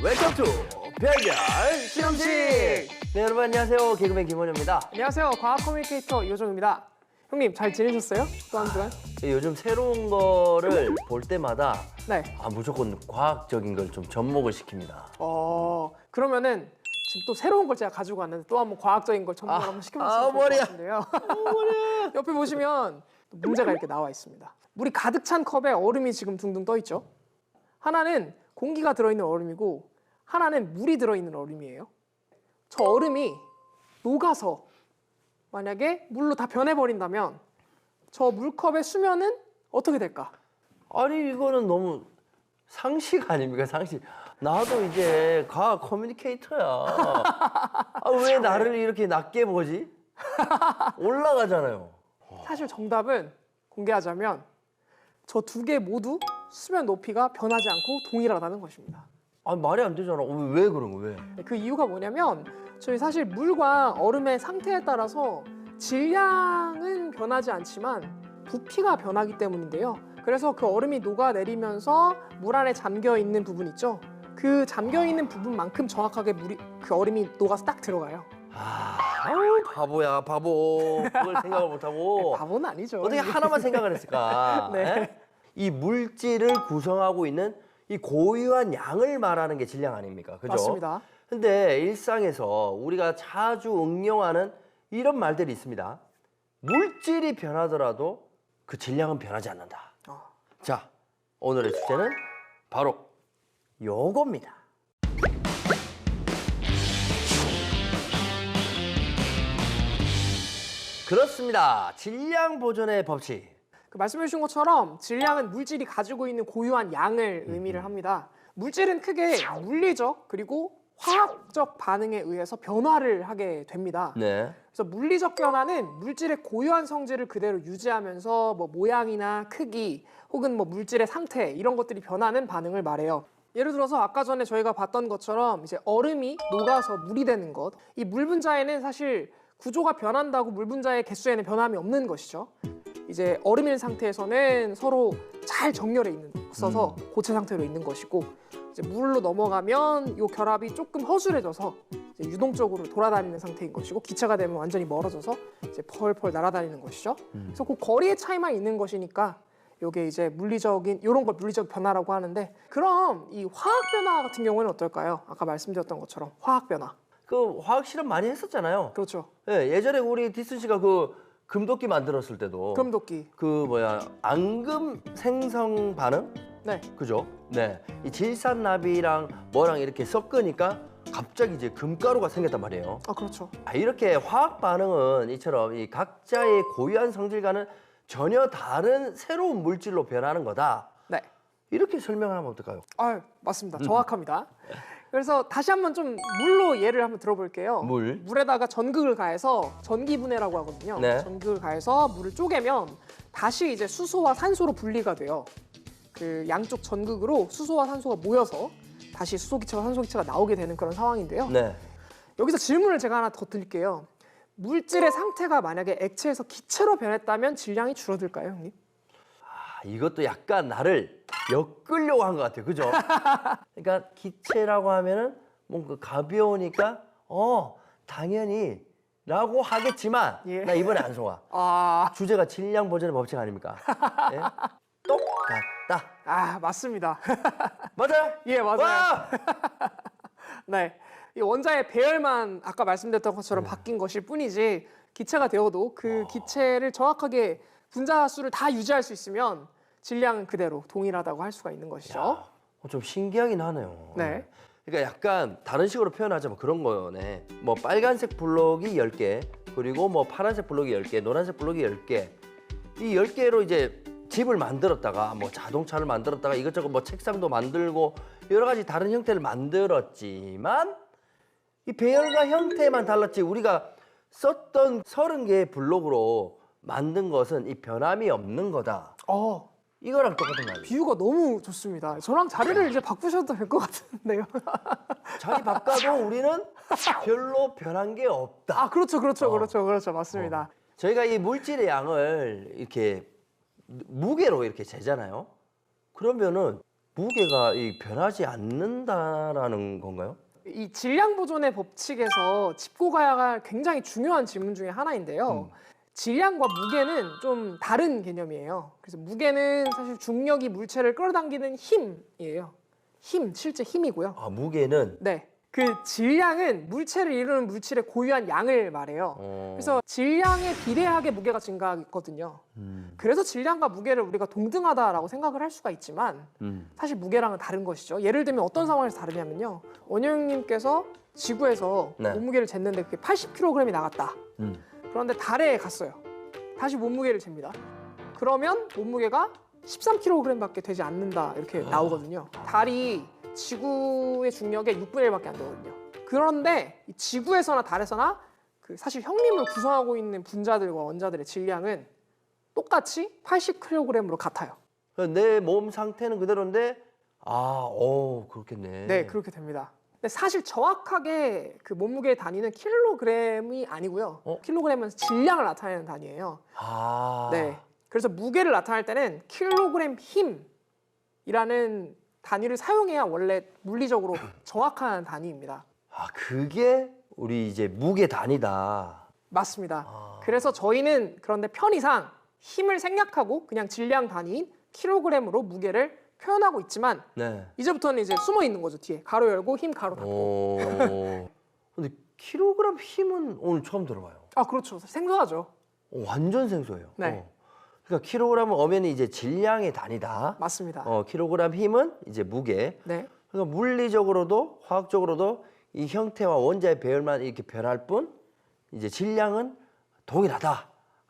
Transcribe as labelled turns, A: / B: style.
A: 웰컴 투 별별 실험실. 네, 여러분 안녕하세요. 개그맨 김원효입니다.
B: 안녕하세요. 과학 커뮤니케이터 이호정입니다. 형님 잘 지내셨어요? 또 한 주간?
A: 요즘 새로운 거를 볼 때마다
B: 네.
A: 무조건 과학적인 걸 좀 접목을 시킵니다.
B: 그러면은 지금 또 새로운 걸 제가 가지고 왔는데 또 한번 과학적인 걸 접목을 한번 시켜봤으면 좋을 것
A: 머리야.
B: 같은데요. 옆에 보시면 문제가 이렇게 나와 있습니다. 물이 가득 찬 컵에 얼음이 지금 둥둥 떠 있죠. 하나는 공기가 들어있는 얼음이고 하나는 물이 들어있는 얼음이에요. 저 얼음이 녹아서 만약에 물로 다 변해버린다면 저 물컵의 수면은 어떻게 될까?
A: 아니 이거는 너무 상식 아닙니까? 상식. 나도 이제 과학 커뮤니케이터야. 왜 나를 이렇게 낮게 보지? 올라가잖아요.
B: 사실 정답은 공개하자면 저 두 개 모두 수면 높이가 변하지 않고 동일하다는 것입니다.
A: 말이 안 되잖아. 왜 그런 거 왜?
B: 그 이유가 뭐냐면 저희 사실 물과 얼음의 상태에 따라서 질량은 변하지 않지만 부피가 변하기 때문인데요. 그래서 그 얼음이 녹아내리면서 물 안에 잠겨 있는 부분 있죠. 그 잠겨 있는 부분만큼 정확하게 그 얼음이 녹아서 딱 들어가요.
A: 아유 바보야 바보. 그걸 생각을 못하고
B: 바보는 아니죠.
A: 어떻게 하나만 생각을 했을까?
B: 네.
A: 에? 이 물질을 구성하고 있는 이 고유한 양을 말하는 게 질량 아닙니까? 그죠?
B: 맞습니다.
A: 근데 일상에서 우리가 자주 응용하는 이런 말들이 있습니다. 물질이 변하더라도 그 질량은 변하지 않는다. 자, 오늘의 주제는 바로 요겁니다. 그렇습니다. 질량 보존의 법칙.
B: 그 말씀해 주신 것처럼 질량은 물질이 가지고 있는 고유한 양을 의미를 합니다. 물질은 크게 물리적 그리고 화학적 반응에 의해서 변화를 하게 됩니다.
A: 네.
B: 그래서 물리적 변화는 물질의 고유한 성질을 그대로 유지하면서 뭐 모양이나 크기 혹은 뭐 물질의 상태 이런 것들이 변하는 반응을 말해요. 예를 들어서 아까 전에 저희가 봤던 것처럼 이제 얼음이 녹아서 물이 되는 것. 이 물 분자에는 사실 구조가 변한다고 물 분자의 개수에는 변함이 없는 것이죠. 이제 얼음인 상태에서는 서로 잘 정렬해 있어서 고체 상태로 있는 것이고 이제 물로 넘어가면 이 결합이 조금 허술해져서 이제 유동적으로 돌아다니는 상태인 것이고 기체가 되면 완전히 멀어져서 이제 펄펄 날아다니는 것이죠. 그래서 그 거리의 차이만 있는 것이니까 이게 이제 물리적인 이런 걸 물리적 변화라고 하는데 그럼 이 화학 변화 같은 경우는 어떨까요? 아까 말씀드렸던 것처럼 화학 변화.
A: 그 화학 실험 많이 했었잖아요.
B: 그렇죠.
A: 예, 예전에 우리 디슨 씨가 그 금도끼 만들었을 때도
B: 금도끼.
A: 그 앙금 생성 반응?
B: 네.
A: 그죠? 네. 이 질산납이랑 뭐랑 이렇게 섞으니까 갑자기 이제 금가루가 생겼단 말이에요.
B: 그렇죠.
A: 이렇게 화학 반응은 이처럼 이 각자의 고유한 성질과는 전혀 다른 새로운 물질로 변하는 거다.
B: 네.
A: 이렇게 설명을 하면 어떨까요?
B: 맞습니다. 정확합니다. 그래서 다시 한번 좀 물로 예를 한번 들어볼게요. 물에다가 전극을 가해서 전기분해라고 하거든요.
A: 네.
B: 전극을 가해서 물을 쪼개면 다시 이제 수소와 산소로 분리가 돼요. 그 양쪽 전극으로 수소와 산소가 모여서 다시 수소기체와 산소기체가 나오게 되는 그런 상황인데요.
A: 네.
B: 여기서 질문을 제가 하나 더 드릴게요. 물질의 상태가 만약에 액체에서 기체로 변했다면 질량이 줄어들까요, 형님?
A: 이것도 약간 나를 엮으려고 한 것 같아요. 그죠? 그러니까 기체라고 하면은 뭔가 가벼우니까 당연히 라고 하겠지만
B: 예.
A: 나 이번에 안 속아. 주제가 질량 보존의 법칙 아닙니까? 예? 똑같다.
B: 맞습니다.
A: 맞아요?
B: 예, 맞아요.
A: 와!
B: 네. 이 원자의 배열만 아까 말씀드렸던 것처럼 바뀐 것일 뿐이지 기체가 되어도 그 기체를 정확하게 분자 수를 다 유지할 수 있으면 질량은 그대로 동일하다고 할 수가 있는 것이죠.
A: 좀 신기하긴 하네요.
B: 네.
A: 그러니까 약간 다른 식으로 표현하자면 그런 거네. 뭐 빨간색 블록이 10개, 그리고 뭐 파란색 블록이 10개, 노란색 블록이 10개. 이 10개로 이제 집을 만들었다가 뭐 자동차를 만들었다가 이것저것 뭐 책상도 만들고 여러 가지 다른 형태를 만들었지만 이 배열과 형태만 달랐지 우리가 썼던 30개의 블록으로 만든 것은 이 변함이 없는 거다. 이거랑 똑같은 거예요.
B: 비유가 너무 좋습니다. 저랑 자리를 이제 바꾸셔도 될 것 같은데요.
A: 자리 바꿔도 우리는 별로 변한 게 없다.
B: 그렇죠. 맞습니다.
A: 저희가 이 물질의 양을 이렇게 무게로 이렇게 재잖아요. 그러면은 무게가 변하지 않는다라는 건가요?
B: 이 질량 보존의 법칙에서 짚고 가야 할 굉장히 중요한 질문 중에 하나인데요. 질량과 무게는 좀 다른 개념이에요. 그래서 무게는 사실 중력이 물체를 끌어당기는 힘이에요. 실제 힘이고요.
A: 아, 무게는
B: 네. 그 질량은 물체를 이루는 물질의 고유한 양을 말해요. 그래서 질량에 비례하게 무게가 증가하거든요. 그래서 질량과 무게를 우리가 동등하다라고 생각을 할 수가 있지만 사실 무게랑은 다른 것이죠. 예를 들면 어떤 상황에서 다르냐면요. 원영님께서 지구에서
A: 네.
B: 몸무게를 쟀는데 그게 80kg이 나갔다. 그런데 달에 갔어요. 다시 몸무게를 잽니다. 그러면 몸무게가 13kg밖에 되지 않는다 이렇게 나오거든요. 달이 지구의 중력의 6분의 1밖에 안 되거든요. 그런데 이 지구에서나 달에서나 그 사실 형님을 구성하고 있는 분자들과 원자들의 질량은 똑같이 80kg으로 같아요.
A: 내 몸 상태는 그대로인데 그렇겠네.
B: 네, 그렇게 됩니다. 근데 사실 정확하게 그 몸무게의 단위는 킬로그램이 아니고요. 킬로그램은 질량을 나타내는 단위예요. 네. 그래서 무게를 나타낼 때는 킬로그램 힘이라는 단위를 사용해야 원래 물리적으로 정확한 단위입니다.
A: 그게 우리 이제 무게 단위다.
B: 맞습니다. 그래서 저희는 그런데 편의상 힘을 생략하고 그냥 질량 단위인 킬로그램으로 무게를 표현하고 있지만
A: 네.
B: 이제부터는 이제 숨어 있는 거죠. 뒤에 가로 열고 힘 가로 닫고.
A: 근데 킬로그램 힘은 오늘 처음 들어봐요.
B: 그렇죠. 생소하죠.
A: 완전 생소해요.
B: 네.
A: 그러니까 킬로그램은 엄연히 이제 질량의 단위다.
B: 맞습니다.
A: 킬로그램 힘은 이제 무게.
B: 네.
A: 그러니까 물리적으로도 화학적으로도 이 형태와 원자의 배열만 이렇게 변할 뿐 이제 질량은 동일하다.